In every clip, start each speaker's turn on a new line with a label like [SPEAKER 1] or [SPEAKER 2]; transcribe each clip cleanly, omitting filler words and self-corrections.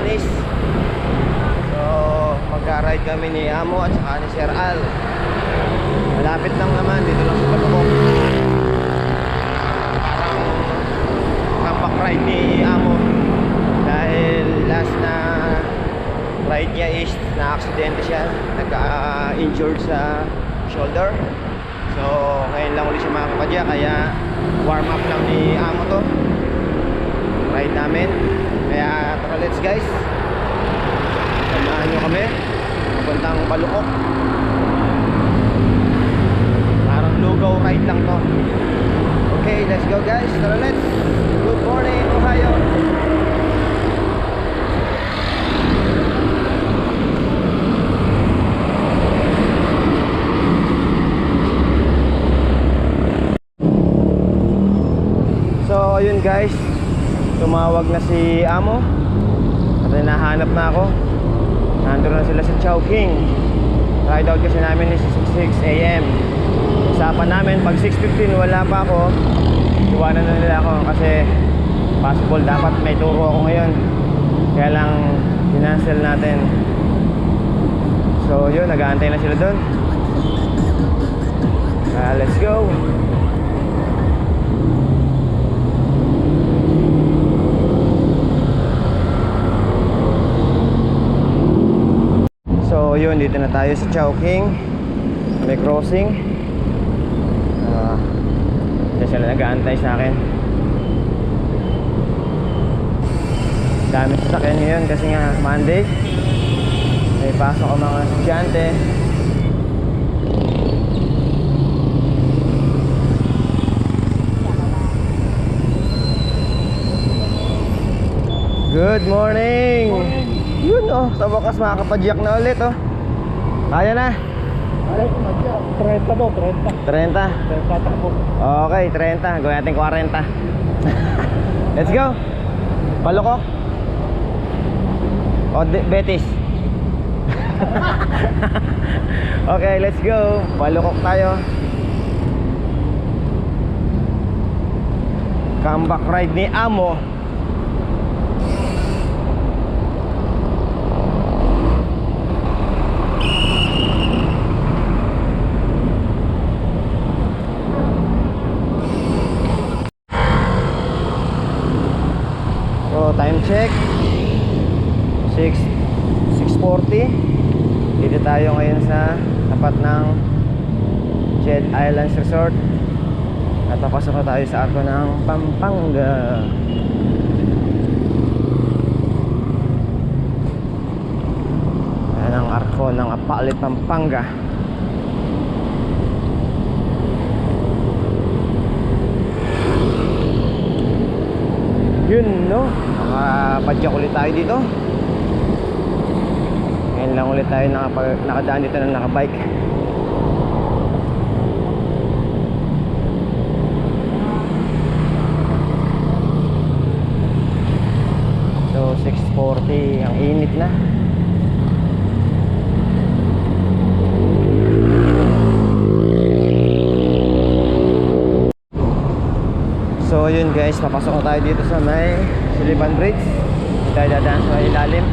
[SPEAKER 1] Venice. So magka-ride kami ni Amo at saka ni Sir Al. Malapit lang naman, dito lang sa Balukok. Parang comeback ride ni Amo. Dahil last na ride niya is na-aksidente siya. Nagka-injured sa shoulder. So ngayon lang ulit siya makapadya. Kaya warm up lang ni Amo to ride namin. Kaya tara, let's guys, samahan nyo kami papuntang Balukok. Parang lugaw ride lang to. Okay, let's go guys. Tara, let's. Good morning Ohio. So ayun guys, tumawag na si Amo at hinahanap na ako. Nandun na sila sa Chowking. Ride out kasi namin is 6 AM. Usapan namin pag 6:15 wala pa ako, iwanan na nila ako kasi possible dapat may turo ako ngayon. Kaya lang kinancel natin. So yun, nag-aantay na sila doon. Let's go. So yun, dito na tayo sa Chowking. May crossing. Diyan sila nag-aantay sa akin. Dami sasakyan ngayon kasi nga Monday. May pasok ang mga estudyante. Good morning! Yun oh, sa wakas makakapadyak na ulit oh. Kaya na?
[SPEAKER 2] Ay, 30 daw, 30.
[SPEAKER 1] 30?
[SPEAKER 2] 30 takbo.
[SPEAKER 1] Okay, 30. Gawin natin 40. Let's go. Balukok o Betis. Okay, let's go. Balukok tayo. Comeback ride ni Amo. Time check 6:40. Dito tayo ngayon sa tapat ng Jed Islands Resort at papasok na tayo sa arko ng Pampanga. Ayan ang arko ng Apalit, Pampanga. Yun no, nakapadyak ulit tayo dito. Ngayon lang ulit tayo nakadaan dito ng nakabike. So 6:40, ang init na. So yun guys, papasok na tayo dito sa may Silipan Bridge. Hindi tayo dadaan sa ilalim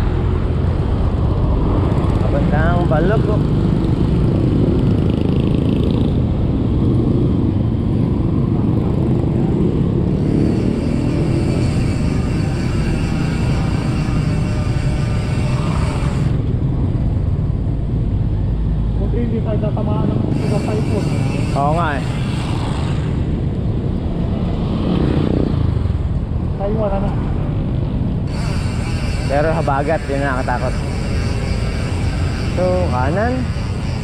[SPEAKER 1] papuntang Balukok.
[SPEAKER 2] Kung hindi tayo tatamaan ng mga typhoon.
[SPEAKER 1] Oo nga eh.
[SPEAKER 2] Tayo wala na.
[SPEAKER 1] Pero habagat, yun na nakatakot. So kanan,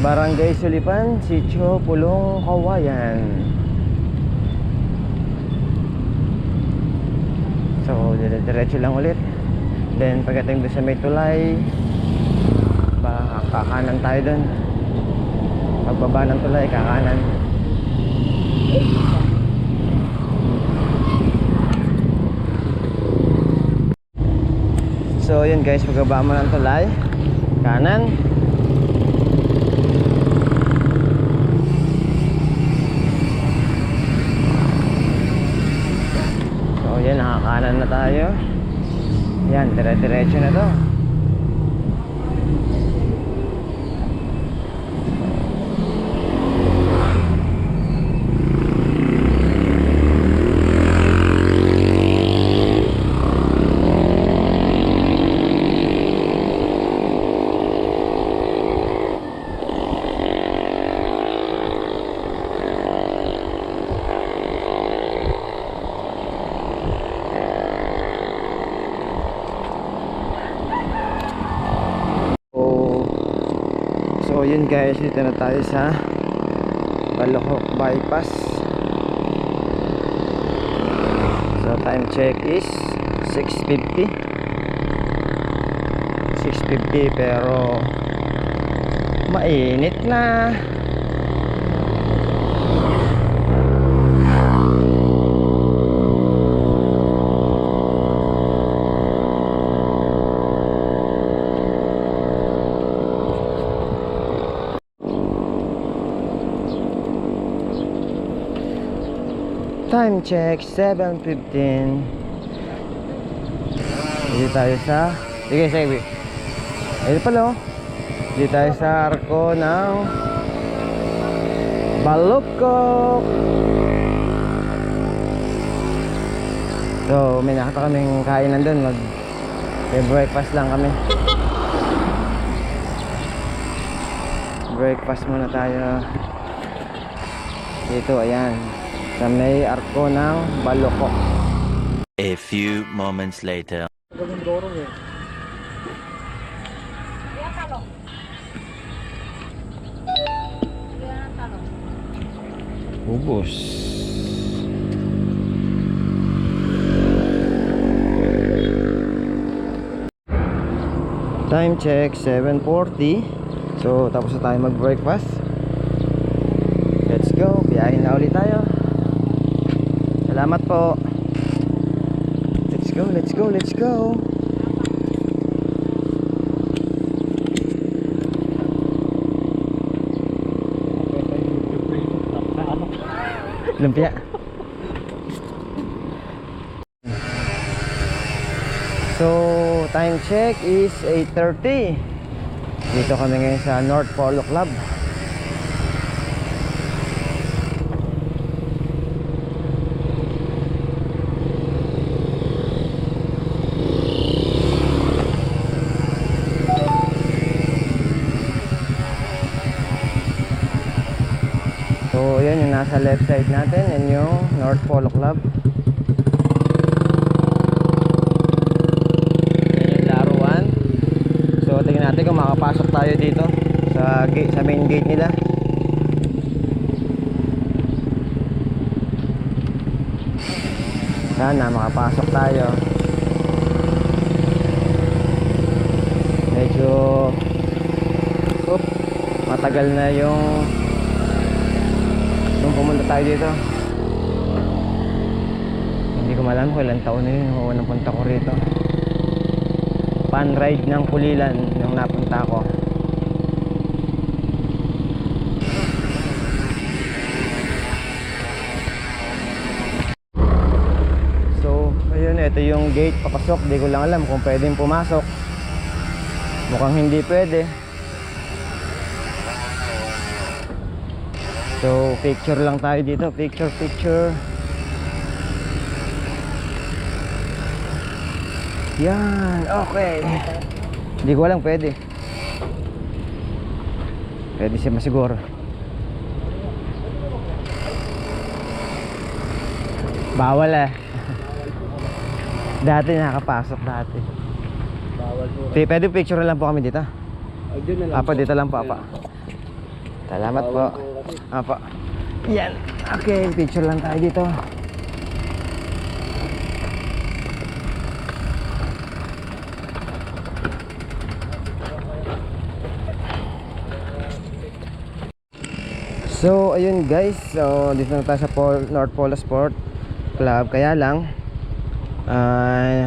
[SPEAKER 1] Barangay Sulipan, Sitio Pulong, Kawayan. So diretso lang ulit. Then pagdating doon sa may tulay, kakanan tayo doon. Pagbaba ng tulay, kakanan. So yun guys, pagbaba mo ng tulay, kanan. So yan, nakakanan na tayo. Yan, dire-diretso na to. So yun guys, dito na tayo sa Balokok Bypass. So time check is 6:50 pero mainit na. Time check 7:15. Dito tayo sa sige. Ayun pala oh. Dito tayo sa arko ng Balokok. So may nakita kaming kainan doon. Breakfast lang kami. Breakfast muna tayo dito, ayan, sa may arko ng Balokok.
[SPEAKER 3] A few moments later.
[SPEAKER 2] Gawin dorong eh.
[SPEAKER 1] Ubus. Time check 7:40. So tapos na tayo mag-breakfast. Let's go, biyahin na ulit tayo. Salamat po. Let's go. Lumpia. So time check is 8:30. Dito kami ngayon sa North Polo Club. So yan yung nasa left side natin, yan yung North Polo Club. Yan yung laruan. So tingnan natin kung makapasok tayo dito sa gate, sa main gate nila. Sana makapasok tayo. Medyo matagal na yung nung pumunta tayo dito. Hindi ko malam kung ilang taon na yun kung unang punta ko rito. Pan ride ng Pulilan yung napunta ko. So ayun, ito yung gate papasok. Di ko lang alam kung pwedeng pumasok. Mukhang hindi pwede. So picture lang tayo dito, picture. Yan, okay. Hindi ko alam, pwede siya masiguro. Bawal eh. Dati nakakapasok dati.
[SPEAKER 2] Bawal po.
[SPEAKER 1] Pwede picture lang po kami dito.
[SPEAKER 2] Ay, dyan na lang.
[SPEAKER 1] Apa, dito lang po, apa. Salamat po. Apa. Yan. Okay, picture lang tayo dito. So, ayun guys. So, dito na tayo sa North Polo Sport Club. Kaya lang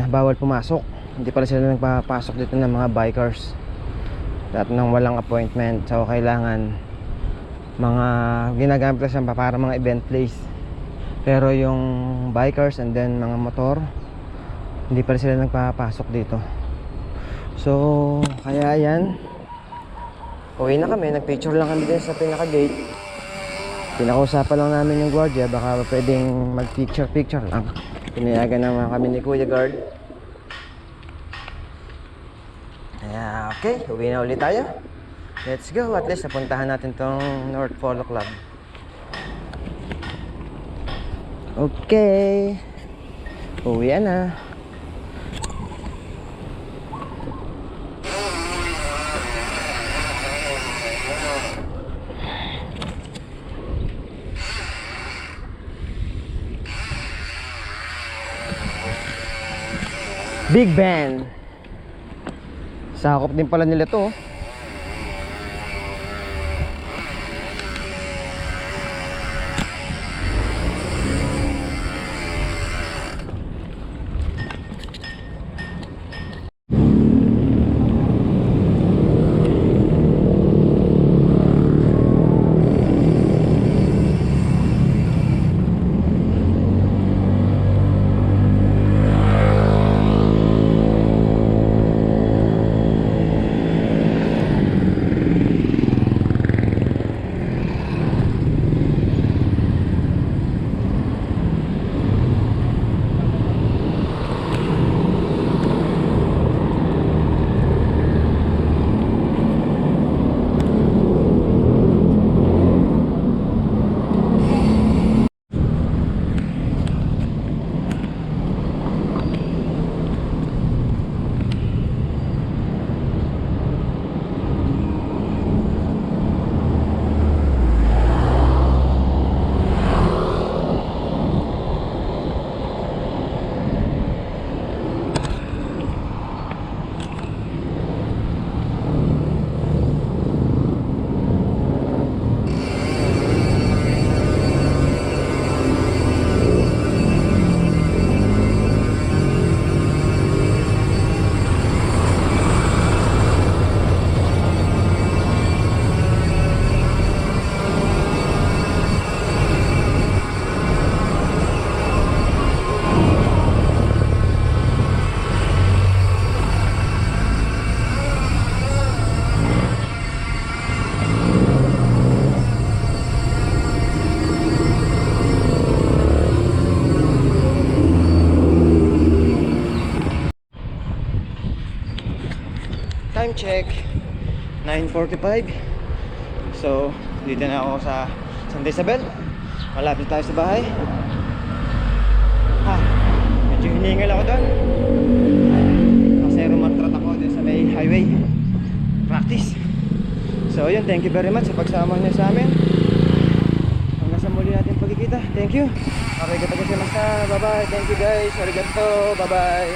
[SPEAKER 1] bawal pumasok. Hindi pala sila nagpapasok dito ng mga bikers. At nang walang appointment. So, kailangan mga ginagamit ko siya para mga event place. Pero yung bikers and then mga motor, Hindi pa rin sila nagpapasok dito. So, kaya yan. Uwi na kami, nagpicture lang kami din sa pinaka-gate. Pinakausapan lang namin yung guardia, baka pwedeng mag-picture lang. Pinayagan naman kami ni Kuya Guard. Kaya okay, uwi na ulit tayo. Let's go, at least napuntahan natin tong North Polo Club. Okay, uwi na. Big Ben. Sakop din pala nila to. Time check 9:45. So dito na ako sa Santa Isabel. Malapit tayo sa bahay. Medyo hiningal ako doon kasi rumatrat ako dun sa may highway practice. So yun, thank you very much sa pagsama niyo sa amin. Hanggang sa muli natin pagkikita. Thank you. Arigato gozaimasu. Bye bye. Thank you guys. Arigato. Bye bye.